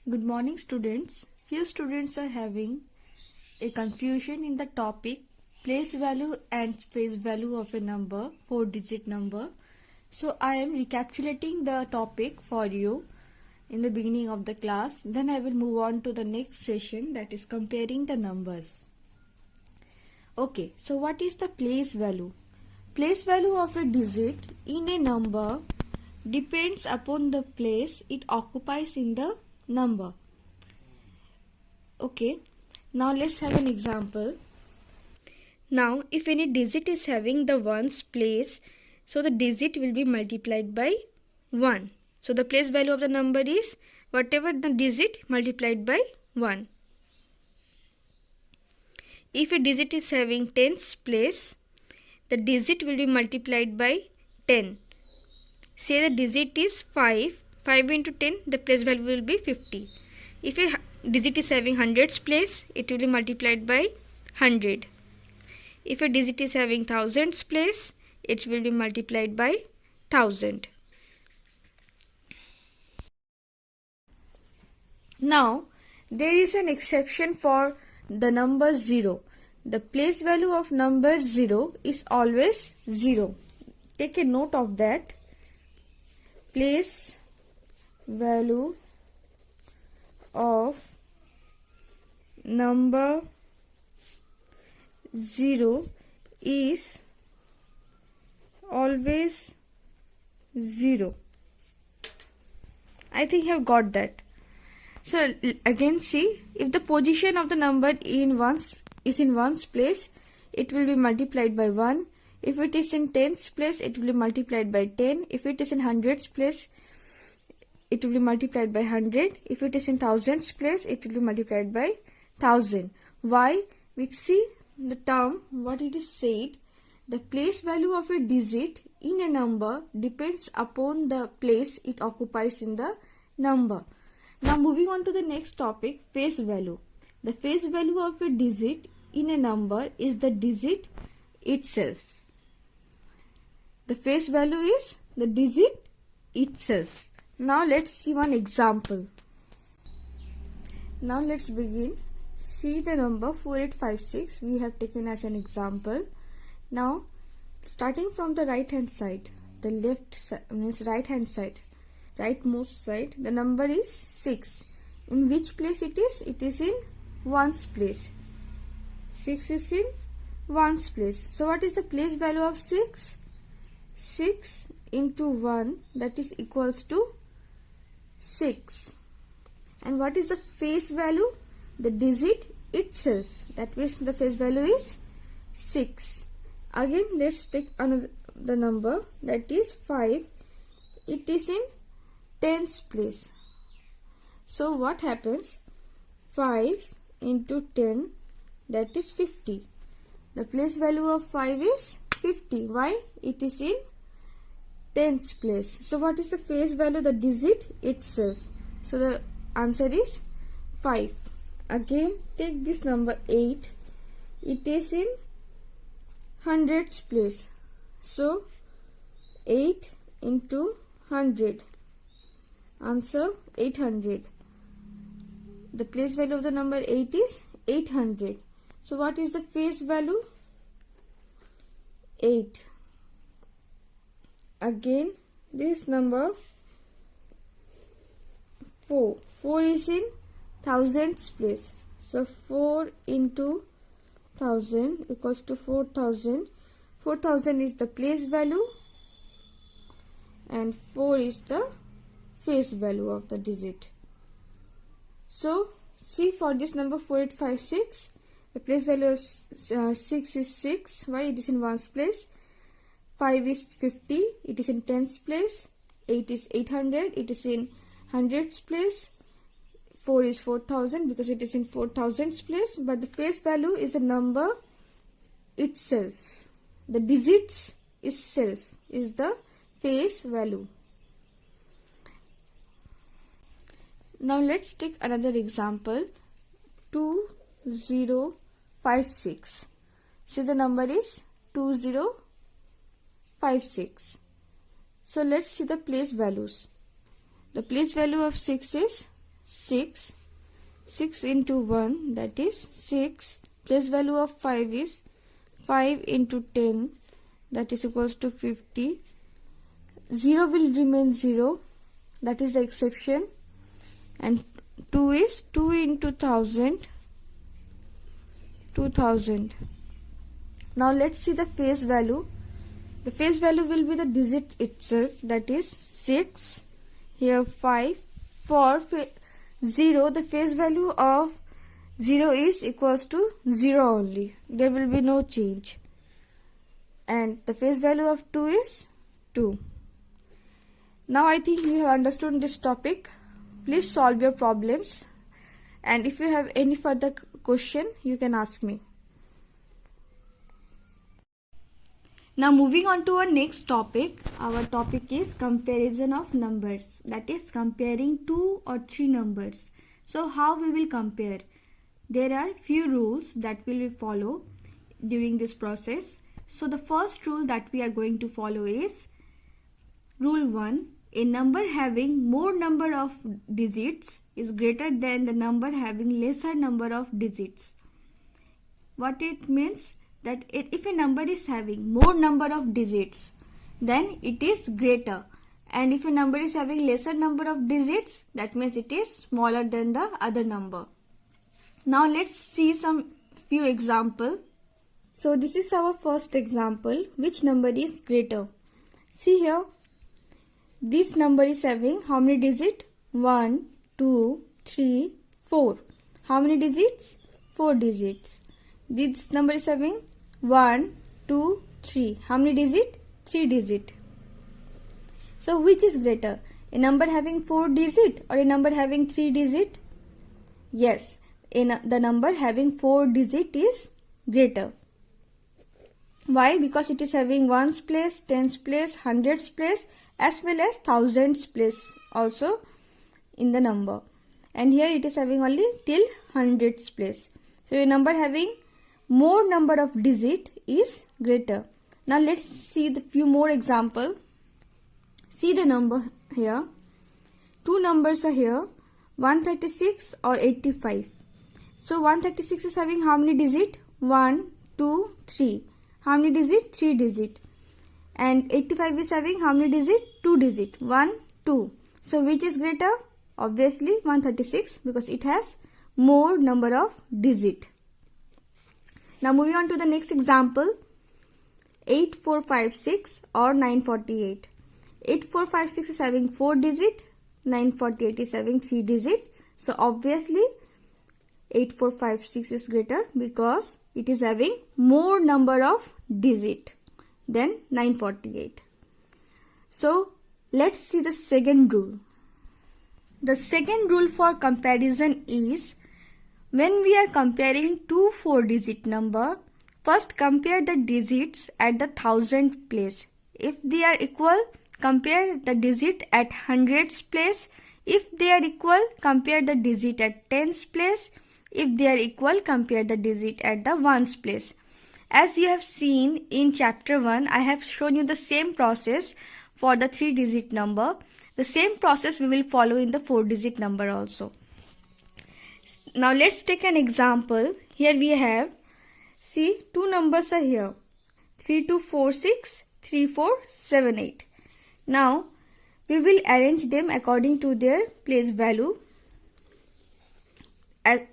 Good morning, students. Few students are having a confusion in the topic place value and face value of a number, 4-digit number. So I am recapitulating the topic for you in the beginning of the class. Then I will move on to the next session, that is comparing the numbers. Okay, so what is the place value? Place value of a digit in a number depends upon the place it occupies in the number. Okay, now let's have an example. Now if any digit is having the ones place, so the digit will be multiplied by 1. So the place value of the number is whatever the digit multiplied by 1. If a digit is having tens place, the digit will be multiplied by 10. Say the digit is 5. 5 into 10, the place value will be 50. If a digit is having hundreds place, it will be multiplied by 100. If a digit is having thousands place, it will be multiplied by 1000. Now, there is an exception for the number 0. The place value of number 0 is always 0. Take a note of that. Place value of number 0 is always 0. I think you have got that. So again see, if the position of the number is in ones place, it will be multiplied by 1. If it is in tens place, it will be multiplied by 10. If it is in hundreds place, it will be multiplied by 100. If it is in thousands place, it will be multiplied by 1000. Why? We see the term, what it is said, the place value of a digit in a number depends upon the place it occupies in the number. Now moving on to the next topic, face value. The face value of a digit in a number is the digit itself. The face value is the digit itself. Now let's see one example. Now let's begin. See the number 4856 we have taken as an example. Now starting from the right hand side, the left side means right hand side, rightmost side, the number is 6. In which place it is? It is in ones place. 6 is in ones place. So what is the place value of 6? 6 into 1, that is equals to 6. And what is the face value? The digit itself. That means the face value is 6. Again let's take another the number, that is 5. It is in tens place. So what happens? 5 into 10, that is 50. The place value of 5 is 50. Why? It is in tens place. So what is the face value? The digit itself. So the answer is 5. Again take this number 8. It is in hundreds place. So 8 into 100. Answer 800. The place value of the number 8 is 800. So what is the face value? 8. Again this number 4. 4 is in thousands place. So 4 into 1000 equals to 4000. 4000 is the place value and 4 is the face value of the digit. So see, for this number 4856, the place value of 6 is 6. Why? It is in ones place. 5 is 50. It is in tens place. 8 is 800. It is in hundreds place. 4 is 4000 because it is in 4000s place. But the face value is the number itself. The digits itself is the face value. Now let's take another example. 2056. See, the number is 2056. So let's see the place values. The place value of 6 is 6. 6 into 1, that is 6. Place value of 5 is 5 into 10, that is equals to 50. 0 will remain 0, that is the exception. And 2 is 2 into 1000, 2000. Now let's see the face value. The face value will be the digit itself, that is 6. Here 5. For 0, the face value of 0 is equals to 0 only. There will be no change. And the face value of 2 is 2. Now I think you have understood this topic. Please solve your problems. And if you have any further question, you can ask me. Now moving on to our next topic. Our topic is comparison of numbers. That is comparing 2 or 3 numbers. So how we will compare? There are few rules that we will follow during this process. So the first rule that we are going to follow is rule 1. A number having more number of digits is greater than the number having lesser number of digits. What it means? That if a number is having more number of digits, then it is greater. And if a number is having lesser number of digits, that means it is smaller than the other number. Now let's see some few examples. So this is our first example. Which number is greater? See here. This number is having how many digits? 1, 2, 3, 4. How many digits? 4 digits. This number is having 1, 2, 3. How many digits? 3 digits. So which is greater? A number having 4 digits or a number having 3 digits? Yes, the number having 4 digits is greater. Why? Because it is having ones place, tens place, hundreds place, as well as thousands place also in the number. And here it is having only till hundreds place. So a number having more number of digit is greater. Now let's see the few more example. See the number here. Two numbers are here, 136 or 85. So 136 is having how many digit? 1, 2, 3. How many digit? 3 digit. And 85 is having how many digit? 2 digit. 1, 2. So which is greater? Obviously 136, because it has more number of digit. Now moving on to the next example. 8456 or 948. 8456 is having 4 digit. 948 is having 3 digit. So obviously 8456 is greater because it is having more number of digit than 948. So let's see the second rule. The second rule for comparison is when we are comparing two 4-digit number, first compare the digits at the thousand place. If they are equal, compare the digit at hundreds place. If they are equal, compare the digit at tens place. If they are equal, compare the digit at the ones place. As you have seen in chapter 1, I have shown you the same process for the 3-digit number. The same process we will follow in the 4-digit number also. Now let's take an example. Here we have, see, two numbers are here, 3246, 3478. Now we will arrange them according to their place value,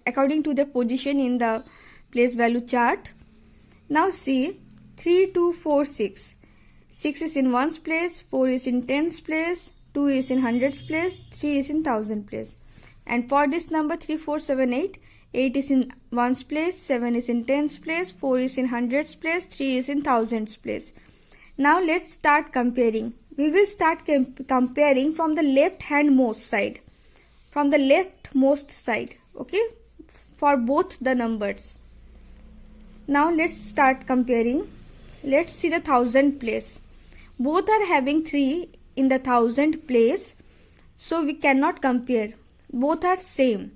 according to their position in the place value chart. Now see, 3246, 6 is in ones place, 4 is in tens place, 2 is in hundreds place, 3 is in thousand place. And for this number 3478, 8 is in ones place, 7 is in tens place, 4 is in hundreds place, 3 is in thousands place. Now let's start comparing. We will start comparing from the left hand most side. From the leftmost side, okay, for both the numbers. Now let's start comparing. Let's see the thousand place. Both are having 3 in the thousand place, so we cannot compare. Both are same.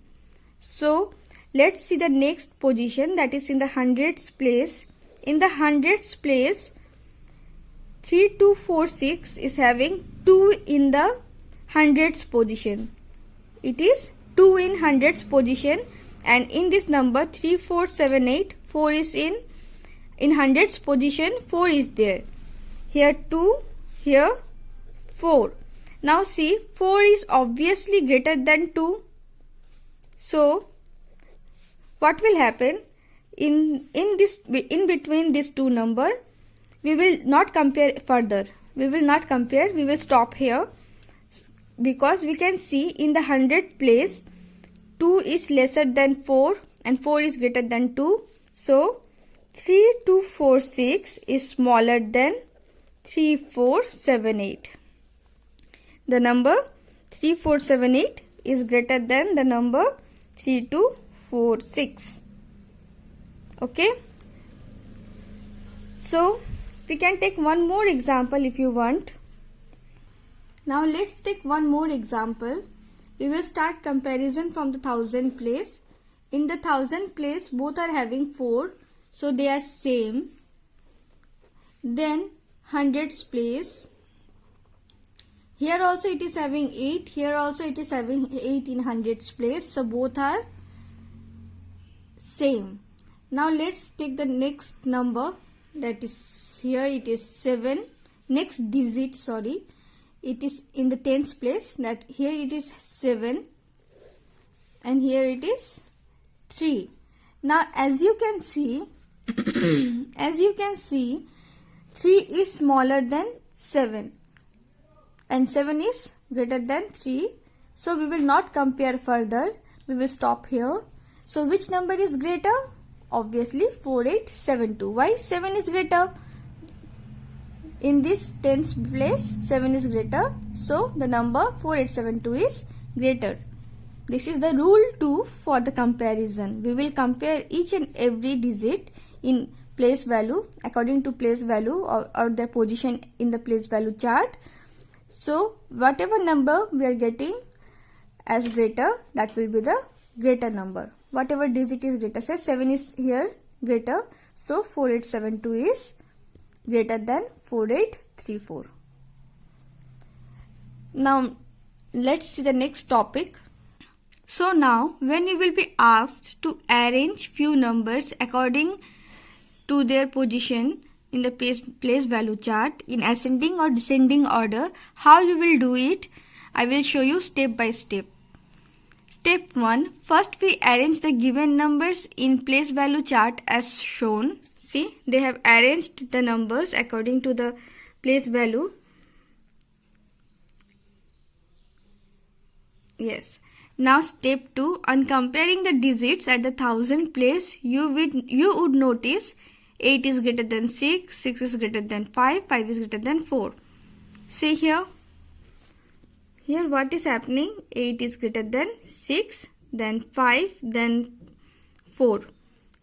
So let's see the next position, that is in the hundreds place. In the hundreds place, 3246 is having 2 in the hundreds position. It is 2 in hundreds position, and in this number 3478, 4 is in hundreds position, 4 is there. Here 2, here 4. Now see, 4 is obviously greater than 2. So what will happen in between these two number? We will not compare further. We will stop here, because we can see in the hundred place 2 is lesser than 4 and 4 is greater than 2. So 3246 is smaller than 3478. The number 3478 is greater than the number 3246. Okay. So we can take one more example if you want. Now let's take one more example. We will start comparison from the thousand place. In the thousand place, both are having 4, so they are same. Then hundreds place. Here also it is having 8. Here also it is having 8 in hundreds place. So both are same. Now let's take the next number. That is, here it is 7. Next digit, sorry. It is in the tens place. That here it is 7. And here it is 3. Now as you can see, 3 is smaller than 7. And 7 is greater than 3. So we will not compare further. We will stop here. So which number is greater? Obviously 4872. Why 7 is greater? In this tens place 7 is greater. So the number 4872 is greater. This is the rule 2 for the comparison. We will compare each and every digit in place value according to place value or their position in the place value chart. So whatever number we are getting as greater, that will be the greater number. Whatever digit is greater, say 7 is here greater, so 4872 is greater than 4834. Now let's see the next topic. So now when you will be asked to arrange few numbers according to their position in the place value chart in ascending or descending order, how you will do it, I will show you step by step. Step 1. First we arrange the given numbers in place value chart as shown. See, they have arranged the numbers according to the place value. Yes. Now step 2. On comparing the digits at the thousand place, you would notice 8 is greater than 6, 6 is greater than 5, 5 is greater than 4. See here. Here what is happening? 8 is greater than 6, then 5, then 4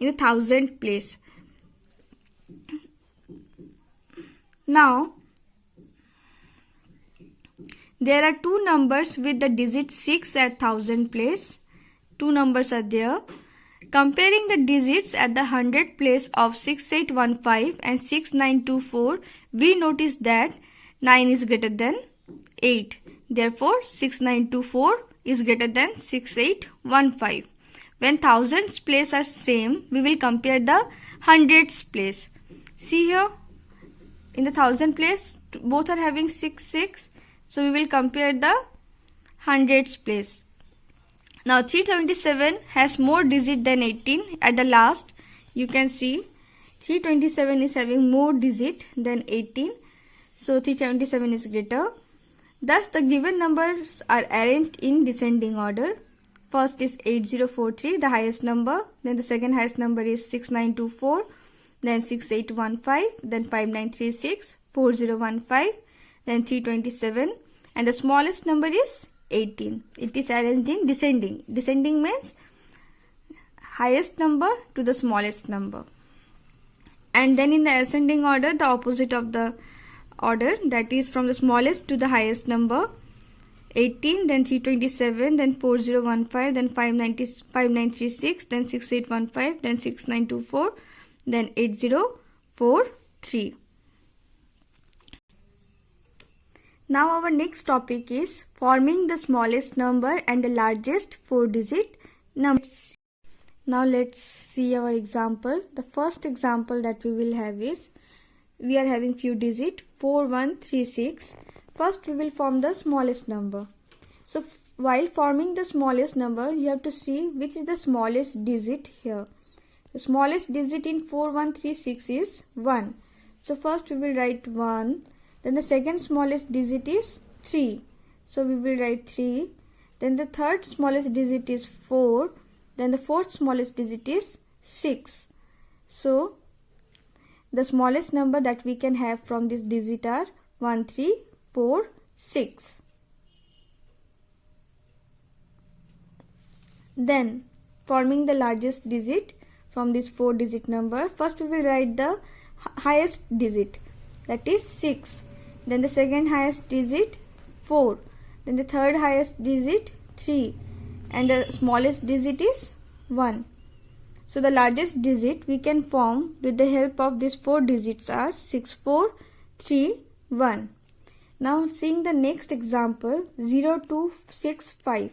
in the thousand place. Now there are two numbers with the digit 6 at thousand place. Two numbers are there. Comparing the digits at the hundred place of 6815 and 6924, we notice that 9 is greater than 8. Therefore, 6924 is greater than 6815. When thousands place are same, we will compare the hundreds place. See here, in the thousand place, both are having 6, 6. So we will compare the hundreds place. Now 327 has more digit than 18. At the last, you can see 327 is having more digit than 18. So 327 is greater. Thus the given numbers are arranged in descending order. First is 8043, the highest number. Then the second highest number is 6924. Then 6815. Then 5936. 4015. Then 327. And the smallest number is 18. It is arranged in descending. Descending means highest number to the smallest number. And then in the ascending order, the opposite of the order, that is from the smallest to the highest number. 18, then 327, then 4015, then 5936, then 6815, then 6924, then 8043. Now our next topic is forming the smallest number and the largest 4-digit number. Now let's see our example. The first example that we will have is, we are having few digit 4136. First we will form the smallest number. So while forming the smallest number, you have to see which is the smallest digit here. The smallest digit in 4136 is 1. So first we will write 1. Then the second smallest digit is 3. So we will write 3. Then the third smallest digit is 4. Then the fourth smallest digit is 6. So the smallest number that we can have from this digit are 1, 3, 4, 6. Then forming the largest digit from this 4-digit number, first we will write the highest digit, that is 6. Then the second highest digit 4. Then the third highest digit 3. And the smallest digit is 1. So the largest digit we can form with the help of these 4 digits are 6, 4, 3, 1. Now seeing the next example, 0, 2, 6, 5.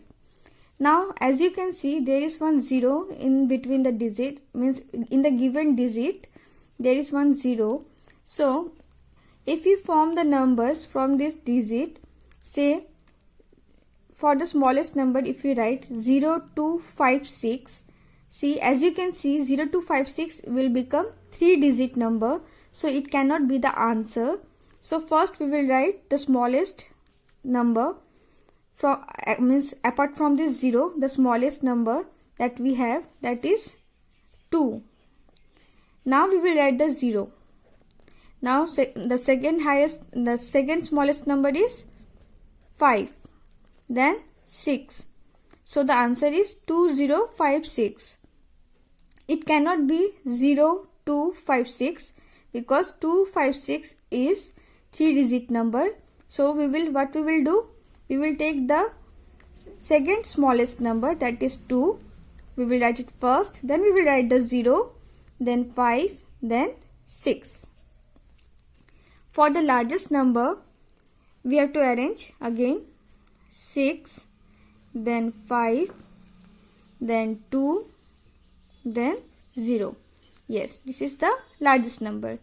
Now as you can see, there is one 0 in between the digit, means in the given digit there is one 0. So if we form the numbers from this digit, say for the smallest number, if we write 0, 2, 5, 6, see, as you can see, 0, 2, 5, 6 will become 3-digit number, so it cannot be the answer. So first we will write the smallest number from, means apart from this 0, the smallest number that we have, that is 2. Now we will write the 0. Now the second smallest number is 5. Then 6. So the answer is 2056. It cannot be 0256 because 256 is 3-digit number. So what we will do? We will take the second smallest number, that is 2. We will write it first. Then we will write the 0. Then 5. Then 6. For the largest number, we have to arrange again 6, then 5, then 2, then 0. Yes, this is the largest number.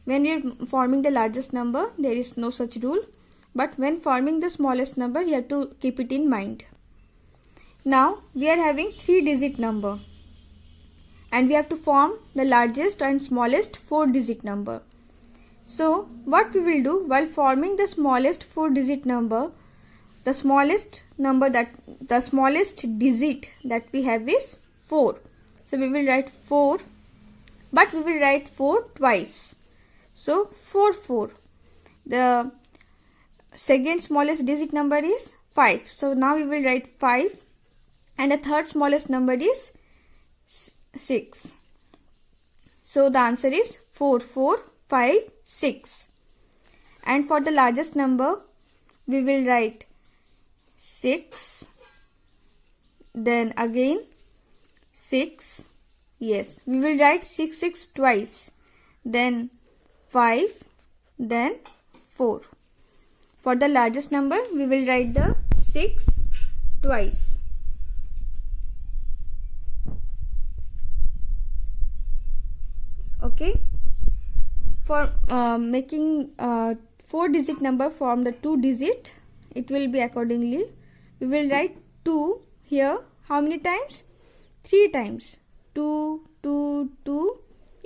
When we are forming the largest number, there is no such rule. But when forming the smallest number, you have to keep it in mind. Now we are having 3-digit number. And we have to form the largest and smallest 4-digit number. So what we will do, while forming the smallest 4-digit number, the smallest digit that we have is 4. So we will write 4, but we will write 4 twice. So 4, 4. The second smallest digit number is 5. So now we will write 5, and the third smallest number is 6. So the answer is 4, 4, 5, 6. And for the largest number, we will write 6, then again 6. Yes, we will write 6, 6 twice, then 5, then 4. For the largest number, we will write the 6 twice. Okay. For making 4-digit number from the 2-digit, it will be accordingly. We will write 2 here. How many times? 3 times. 2, 2, 2,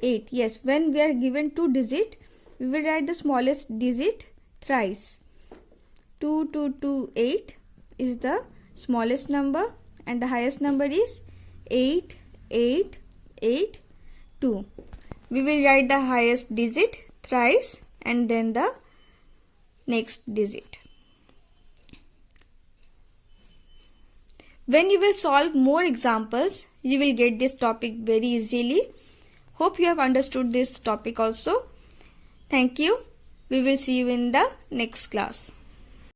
8. Yes, when we are given 2-digit, we will write the smallest digit thrice. 2, 2, 2, 8 is the smallest number, and the highest number is 8, 8, 8, 2. We will write the highest digit thrice and then the next digit. When you will solve more examples, you will get this topic very easily. Hope you have understood this topic also. Thank you. We will see you in the next class.